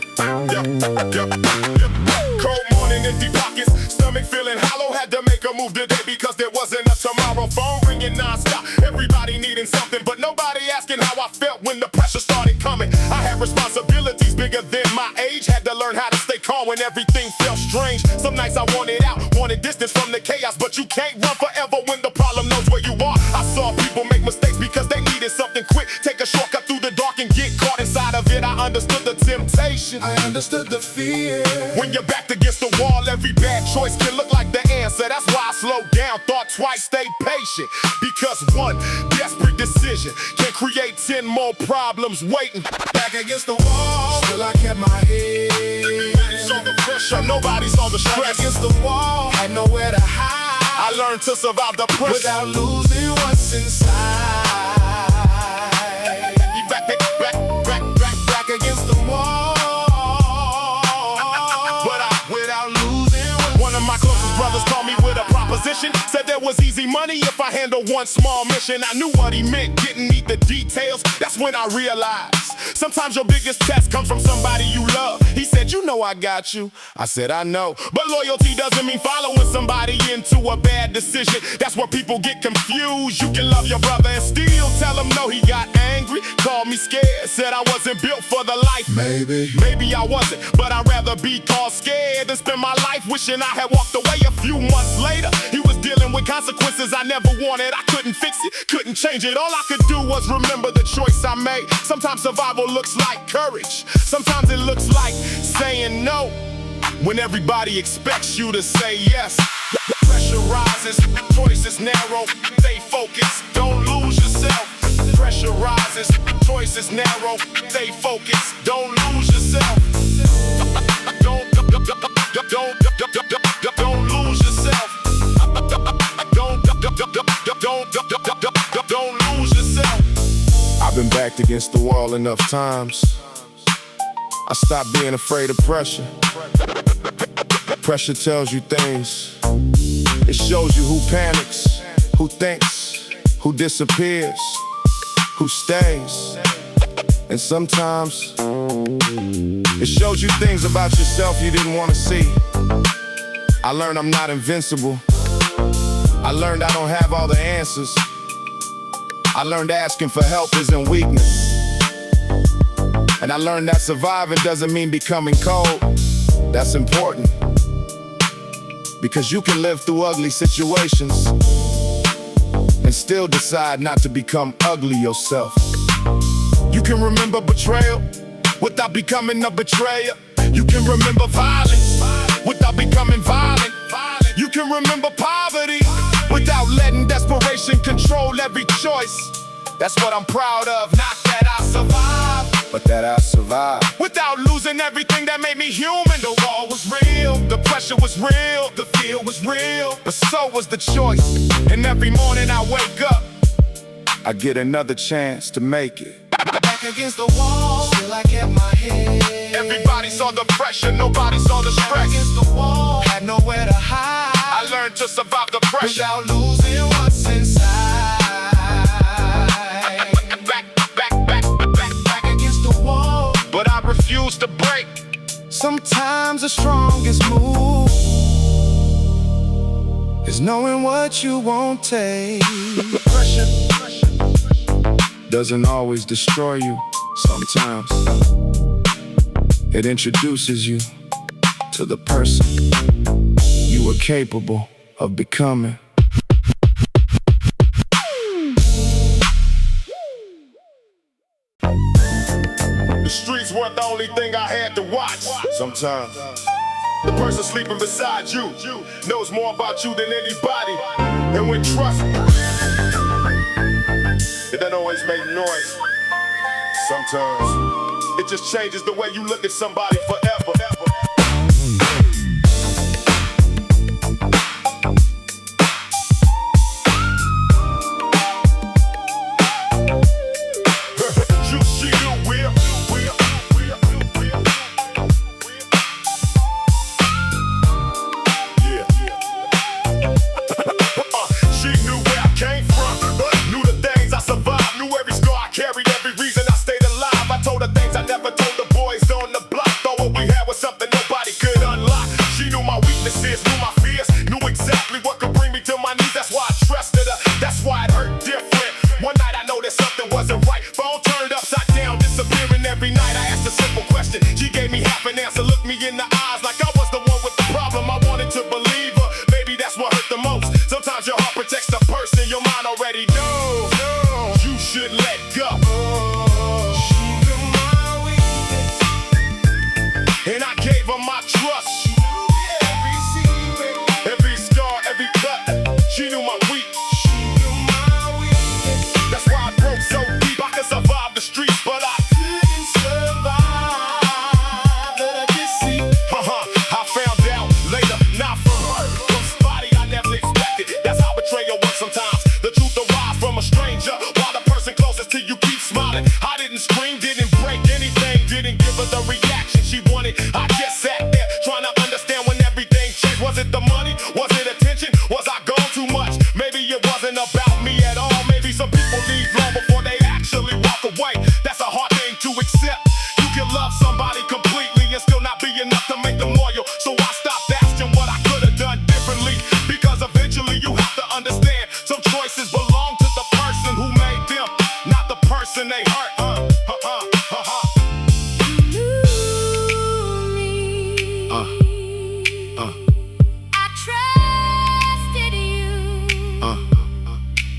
Cold morning, empty pockets, stomach feeling hollow. Had to make a move today because there wasn't a tomorrow. Phone ringing non-stop, everybody needing something, but nobody asking how I felt when the pressure started coming. I had responsibilities bigger than my age. Had to learn how to stay calm when everything felt strange. Some nights I wanted out, wanted distance from the chaos, but you can't run forever when the problem knows where you are. I saw people make mistakes because they needed something quick. Take a shortcut through the dark and get caught inside of it. I understood the temptation, I understood the fear. when you're backed against the wall, every bad choice can look like the answer. That's why I slowed down, thought twice, stayed patient. Because one desperate decision can create 10 more problems waiting. Back against the wall, still I kept my head. Saw the pressure, nobody saw the Back stress. against the wall, had nowhere to hide. I learned to survive the pressure without losing what's inside. Back against the wall, but without losing. One of my closest brothers called me with a proposition. ambition. Said there was easy money if I handled one small mission. I knew what he meant, didn't need the details. That's when I realized sometimes your biggest test comes from somebody you love. He said, you know I got you. I said, I know. But loyalty doesn't mean following somebody into a bad decision. That's where people get confused. You can love your brother and still tell him no. He got angry, called me scared, said I wasn't built for the life. Maybe I wasn't, but I'd rather be called scared than spend my life wishing I had walked away. A few months later, he was dealing with consequences I never wanted. I couldn't fix it, couldn't change it. All I could do was remember the choice I made. Sometimes survival looks like courage. Sometimes it looks like saying no when everybody expects you to say yes. Pressure rises, choices narrow. Stay focused, don't lose yourself. Pressure rises, choices narrow. Stay focused, don't lose yourself. Don't lose yourself. Don't lose yourself. I've been backed against the wall enough times. I stopped being afraid of pressure. Pressure tells you things. It shows you who panics, who thinks, who disappears, who stays. And sometimes it shows you things about yourself you didn't want to see. I learned I'm not invincible. I learned I don't have all the answers. I learned asking for help isn't weakness. And I learned that surviving doesn't mean becoming cold. That's important, because you can live through ugly situations and still decide not to become ugly yourself. You can remember betrayal without becoming a betrayer. You can remember violence without becoming violent. You can remember poverty without letting desperation control every choice. That's what I'm proud of. Not that I survived, but that I survived without losing everything that made me human. The wall was real, the pressure was real, the fear was real, but so was the choice. And every morning I wake up, I get another chance to make it. Back against the wall, still I kept my head. Everybody saw the pressure, nobody saw the Back stress. against the wall, had nowhere to hide. I learned to survive the pressure without losing what's inside. Back against the wall, but I refuse to break. sometimes the strongest move is knowing what you won't take. Pressure Doesn't always destroy you. Sometimes it introduces you to the person you were capable of becoming. The streets weren't the only thing I had to watch. Sometimes The person sleeping beside you knows more about you than anybody. And when trust, it doesn't always make noise. Sometimes it just changes the way you look at somebody forever.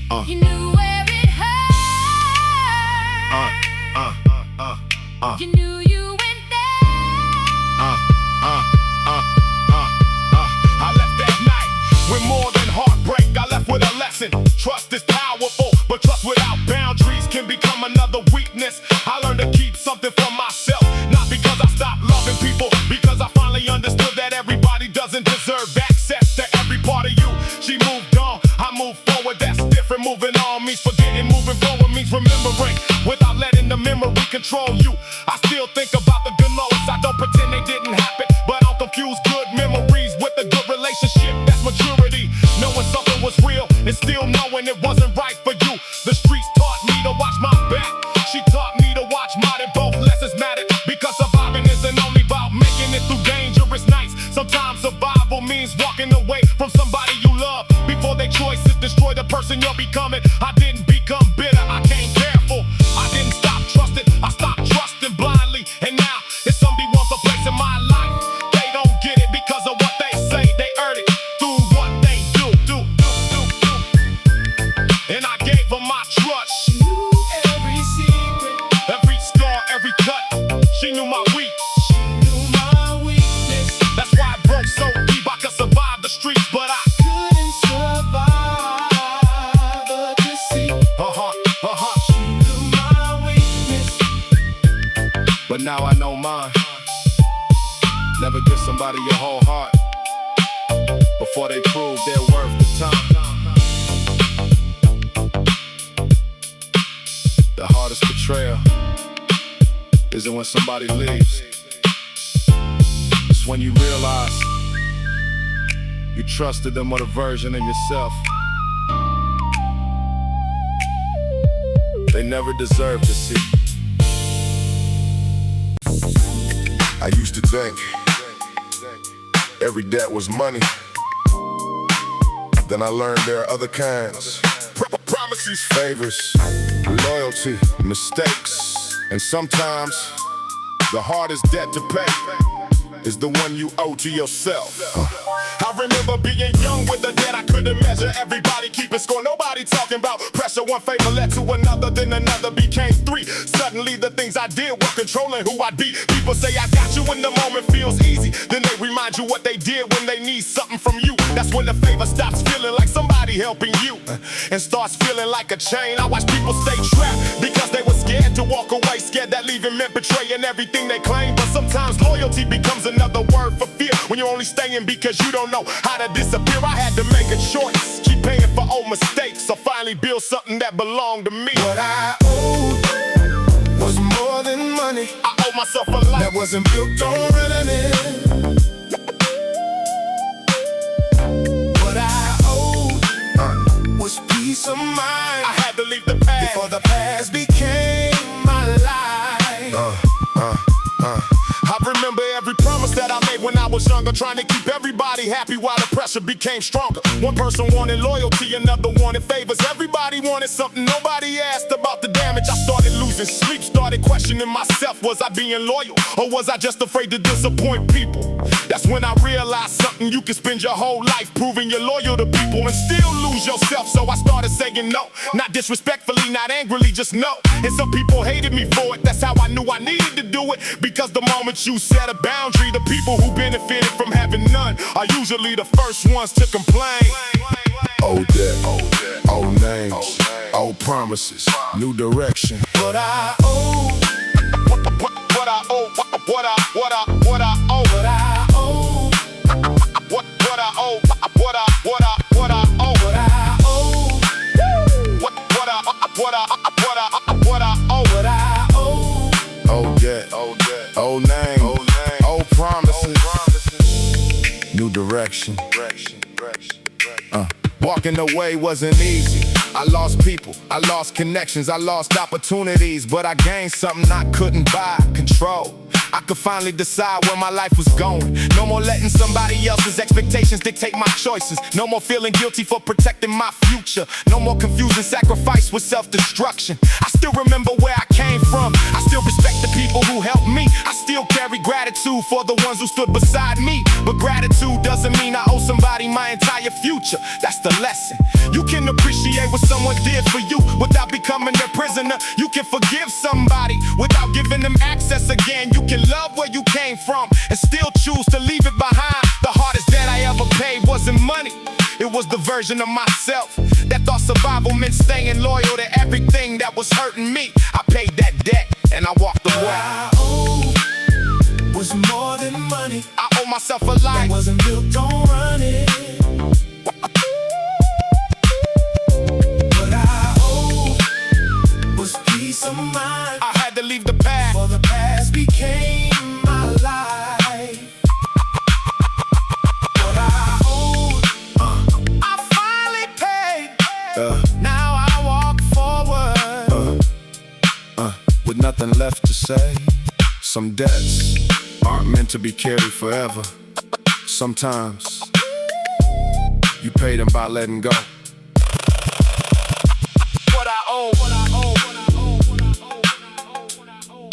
You knew where it hurt. You knew you went there. I left that night with more than heartbreak. I left with a lesson. Trust is powerful, but trust without boundaries can become another weakness. I learned to keep something for myself, not because I stopped loving people, because I finally understood that everybody doesn't deserve access to every part of you. She moved on, I moved forward. That's different. Moving on means forgetting. Moving forward means remembering without letting the memory control you. I still think about the good moments. I don't pretend they didn't happen, but I'll confuse good memories with a good relationship. That's maturity. Knowing something was real and still knowing it wasn't right for you. The streets taught me to watch my back. She taught me to watch mine, and both lessons mattered, because surviving isn't only about making it through dangerous nights. Sometimes survival means walking away from somebody you love before their choices destroy the person you're becoming. I didn't become bitter, I came careful. I didn't stop trusting, I stopped trusting blindly. And now, if somebody wants a place in my life, they don't get it because of what they say. They earned it through what they do. And I gave them my trust. She knew every secret, Every scar, every cut, she knew my weak. she knew my weakness. That's why I broke so deep I could survive the streets, but I Couldn't survive the deceit. She knew my weakness. But now I know mine. Never give somebody your whole heart before they prove they're worth the time. The hardest betrayal isn't when somebody leaves. It's when you realize you trusted them with a version of yourself they never deserved to see. I used to think every debt was money. Then I learned there are other kinds. Promises, favors, Loyalty, mistakes, and sometimes the hardest debt to pay is the one you owe to yourself. I remember being young with a debt I couldn't measure. Everybody keeping score, nobody talking about pressure. One favor led to another, then another became three. Suddenly the things I did were controlling who I'd be. People say I got you when the moment feels easy. Then they remind you what they did when they need something from you. That's when the favor stops feeling like somebody helping you and starts feeling like a chain. I watch people stay trapped because they were scared to walk away, scared that leaving meant betraying everything they claim. But sometimes loyalty becomes another word for fear, when you're only staying because you don't know how to disappear. I had to make a choice, keep paying for old mistakes, or finally build something that belonged to me. What I owed was more than money. I owe myself a life That wasn't built on renting. What I owed was peace of mind. I had to leave the past Before the past became my life. I remember every promise that I made when I was younger, trying to keep everybody happy while the pressure became stronger. One person wanted loyalty, another wanted favors. Everybody wanted something, nobody asked about the damage. I started losing sleep, started questioning myself. Was I being loyal, or was I just afraid to disappoint people? That's when I realized something. You can spend your whole life proving you're loyal to people and still lose yourself. So I started saying no, not disrespectfully, not angrily, just no. And some people hated me for it. That's how I knew I needed to do it, because the moment you set a boundary, the people who benefited from having none are usually the first ones to complain. Old debt, old names, old promises, new direction. What I owe, What I owe, what I owe, what I owe, what I owe, what I owe, what I owe, what I owe, what I owe. what I owe. Old debt, old names, old promises, new direction. Walking away wasn't easy. I lost people, I lost connections, I lost opportunities, but I gained something I couldn't buy: control. I could finally decide where my life was going. No more letting somebody else's expectations dictate my choices. No more feeling guilty for protecting my future. No more confusing sacrifice with self-destruction. I still remember where I came from. I still respect the people who helped me. I still carry gratitude for the ones who stood beside me. But gratitude doesn't mean I owe somebody my entire future. That's the lesson. You can appreciate what someone did for you without becoming their prisoner. You can forgive somebody without giving them access again. You can love where you came from and still choose to leave it behind. The hardest debt I ever paid wasn't money. It was the version of myself that thought survival meant staying loyal to everything that was hurting me. I paid that debt and I walked away. What I owe was more than money. I owe myself a life that wasn't built on running. What I owe was peace of mind. I had to leave the past, for the past became my life. What I owed, I finally paid. now I walk forward with nothing left to say. Some debts aren't meant to be carried forever. Sometimes you pay them by letting go. What I owe, what I owe, what I owe, what I owe, what I owe, what I owe.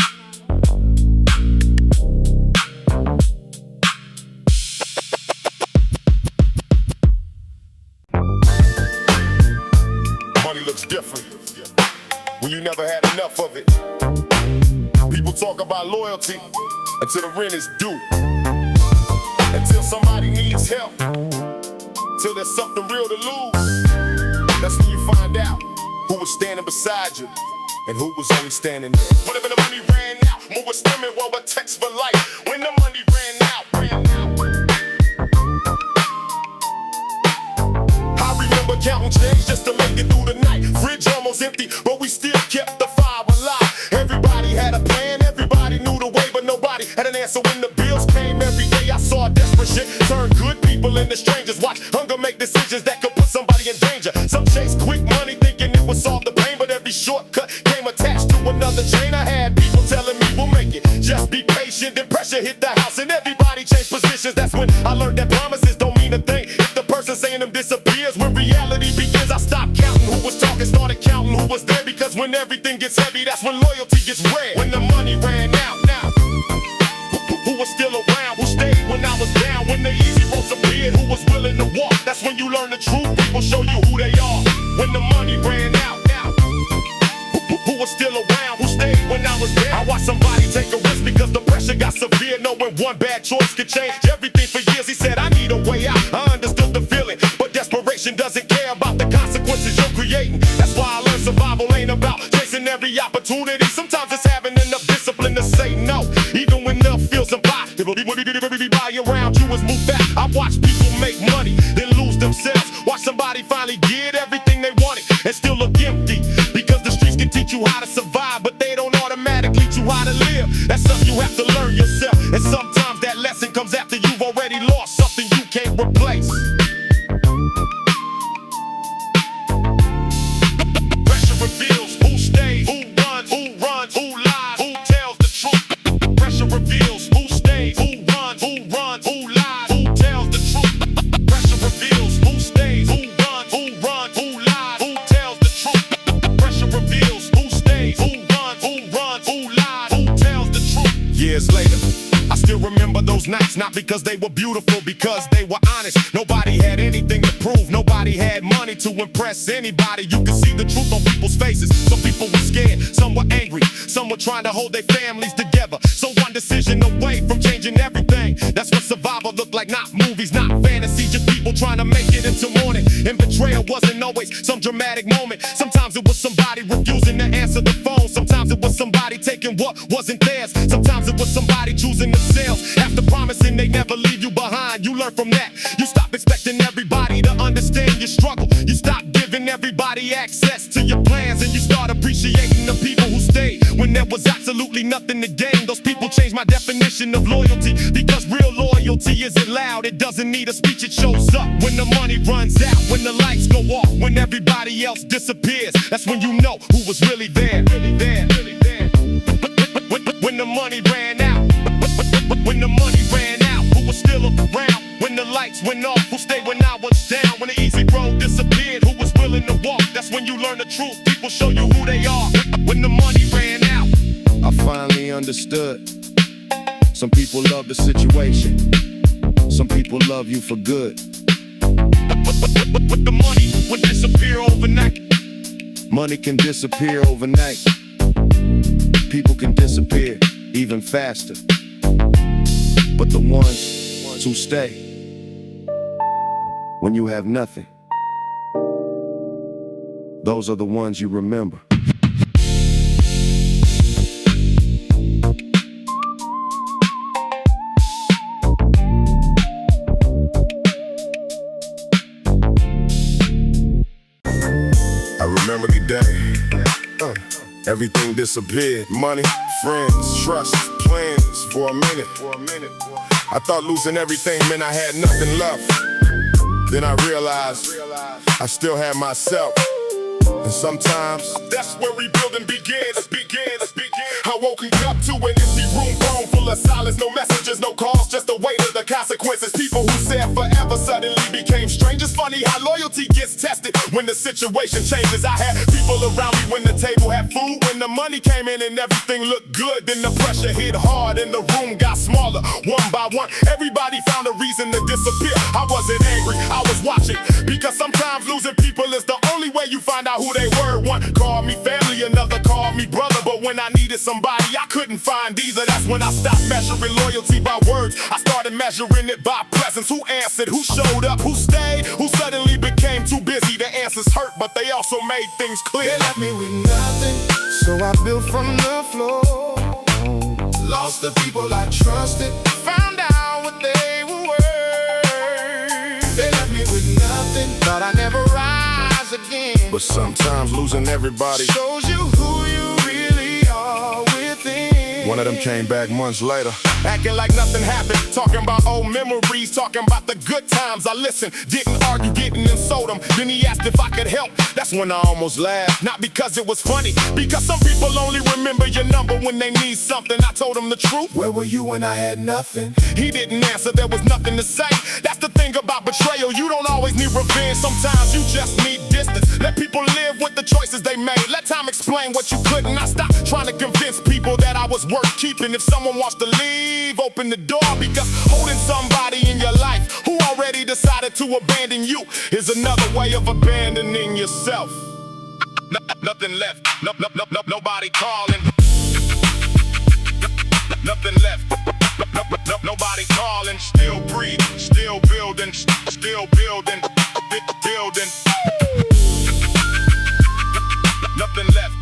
Money looks different when you never had enough of it. People talk about loyalty until the rent is due, until somebody needs help, till there's something real to lose. That's when you find out who was standing beside you and who was only standing there. Whenever the money ran out, more was stemming, well, but text for life. When the money ran out. I remember counting change just to make it through the night. Fridge almost empty, but we still kept the fire alive. Everybody had a plan, everybody knew the way, but nobody had an answer when the bills came every day. I saw desperate shit turn good people into strangers. Watch hunger make decisions that could put somebody in danger. Some chase quick money thinking it would solve the pain, but every shortcut came attached to another chain. I had people telling me we'll make it, just be patient. Then pressure hit the house and everybody changed positions. That's when I learned that promises don't mean a thing if the person saying them disappears. When reality begins, I stopped counting who was talking, started counting who was there. Because when everything gets heavy, that's when loyalty gets rare. When the money ran out, now who was still around, who stayed when I was down, when the easy roads appeared, who was willing to walk. That's when you learn the truth, people show you who they are. When the money ran out, now who was still around, who stayed when I was down. I watched somebody take a risk because the pressure got severe, knowing one bad choice could change everything for years. He said I need a way out, I understood the feeling, but desperation doesn't care about the consequences you're creating. That's why I learned survival ain't about chasing every opportunity. Sometimes it's having enough discipline to say no, even when enough feels impossible. Everybody around you is move fast. I watch people make money, then lose themselves. Watch somebody finally get everything they wanted and still look empty. Because the streets can teach you how to survive, but they don't automatically teach you how to live. That's something you have to learn yourself. And sometimes that lesson comes after you've already lost something you can't replace. Pressure reveals who stays, who runs, who lies, who tells the truth. Pressure reveals who stays, who runs, who lies, who tells the truth. Pressure reveals who stays, who runs, who lies, who tells the truth. Pressure reveals who stays, who runs, who lies, who tells the truth. Years later, I still remember those nights, not because they were beautiful, because they were honest. Nobody had anything to prove, nobody had money to impress anybody. You could see the truth on people's faces. Some people were scared, some were angry, some were trying to hold their families together. So one decision away from changing everything. That's what survival looked like, not movies, not fantasy, just people trying to make it into morning. And betrayal wasn't always some dramatic moment. Sometimes it was somebody refusing to answer the phone. Sometimes it was somebody taking what wasn't theirs. Sometimes it was somebody choosing themselves after promising they never leave you behind. You learn from that. You stop expecting everybody to understand your struggle. You stop giving everybody access to your plans, and you start appreciating the people who stayed when there was absolutely nothing to gain. Those people changed my definition of loyalty, because real loyalty isn't loud. It doesn't need a speech, it shows up when the money runs out, when the lights go off, when everybody else disappears. That's when you know who was really there. When the money ran out. lights went off? Who stayed when I was down? When the easy road disappeared, who was willing to walk? That's when you learn the truth. People show you who they are. When the money ran out, I finally understood. Some people love the situation. Some people love you for good. but the money would disappear overnight. Money can disappear overnight. People can disappear even faster. But the ones who stay when you have nothing, those are the ones you remember. I remember the day. Everything disappeared. Money, friends, trust, plans for a minute. I thought losing everything meant I had nothing left. Then I realized I still had myself. And sometimes that's where rebuilding begins. I woke up to an empty room, room full of silence. No messages, no calls, just the weight of the consequences. People who said forever suddenly became strangers. Funny how loyalty gets tested when the situation changes. I had people around me when the table had food. When the money came in and everything looked good, then the pressure hit hard and the room got smaller. One by one, everybody found a reason to disappear. I wasn't angry, I was watching. Because sometimes losing people is the only way you find out who they were. One called me family, another called me brother. But when I needed somebody, I couldn't find either. That's when I stopped measuring loyalty by words. I started measuring it by presence. Who answered, who showed up, who stayed, who suddenly became too busy. The answers hurt, but they also made things clear. They left me with nothing, so I built from the floor. Lost the people I trusted, found out what they were worth. They left me with nothing, thought I'd never rise again. But sometimes losing everybody Shows you who you really are within. One of them came back months later. Acting like nothing happened, talking about old memories, talking about the good times. I listened, didn't argue, didn't insult him. Then he asked if I could help. That's when I almost laughed. Not because it was funny, because some people only remember your number when they need something. I told him the truth. Where were you when I had nothing? He didn't answer, there was nothing to say. That's the thing about betrayal, you don't always need revenge. Sometimes you just need distance. Let people live with the choices they made. Let time explain what you couldn't. I stopped trying to convince people that I was worth keeping. If someone wants to leave, open the door. Because holding somebody in your life who already decided to abandon you is another way of abandoning yourself. Nothing left, nobody calling. Nothing left, nobody calling. Still breathing, still building, building. Nothing left,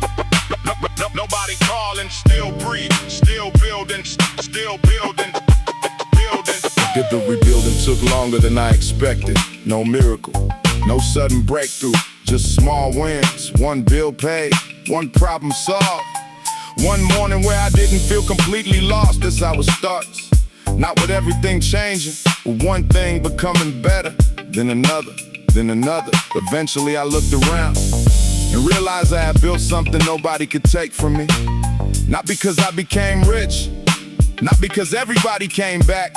nobody calling. Still breathing, still building, building. Did the rebuilding took longer than I expected. No miracle, no sudden breakthrough. Just small wins, one bill paid, one problem solved. One morning where I didn't feel completely lost. That's how it starts. Not with everything changing, but one thing becoming better, then another, then another. Eventually I looked around and realized I had built something nobody could take from me. Not because I became rich, not because everybody came back,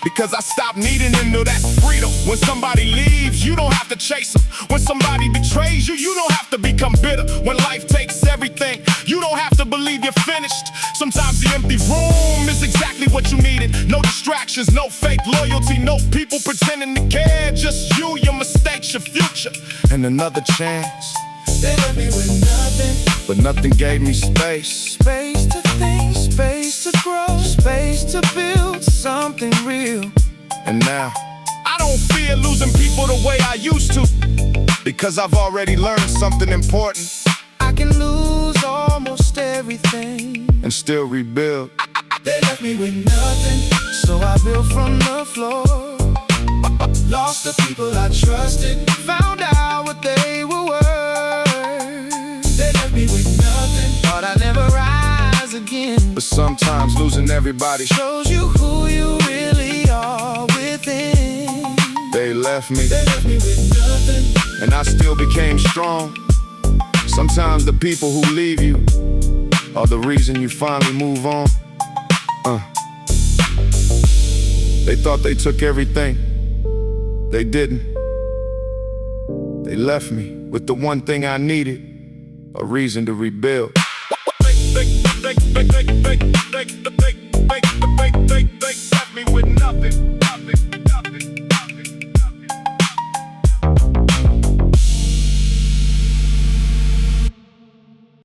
because I stopped needing to know that freedom. When somebody leaves, you don't have to chase them. When somebody betrays you, you don't have to become bitter. When life takes everything, you don't have to believe you're finished. Sometimes the empty room is exactly what you needed. No distractions, no fake loyalty, no people pretending to care. Just you, your mistakes, your future, and another chance. They left me with nothing, but nothing gave me space. space to think, space to grow, space to build something real. And now I don't fear losing people the way I used to, because I've already learned something important I can lose almost everything and still rebuild. They left me with nothing, so I built from the floor. Lost the people I trusted, found out what they were worth. They left me with nothing, thought I'd never rise again. But sometimes losing everybody Shows you who you really are within. They left me with nothing, and I still became strong. Sometimes the people who leave you are the reason you finally move on. They thought they took everything, They didn't. They left me with the one thing I needed, a reason to rebuild. They left me with nothing.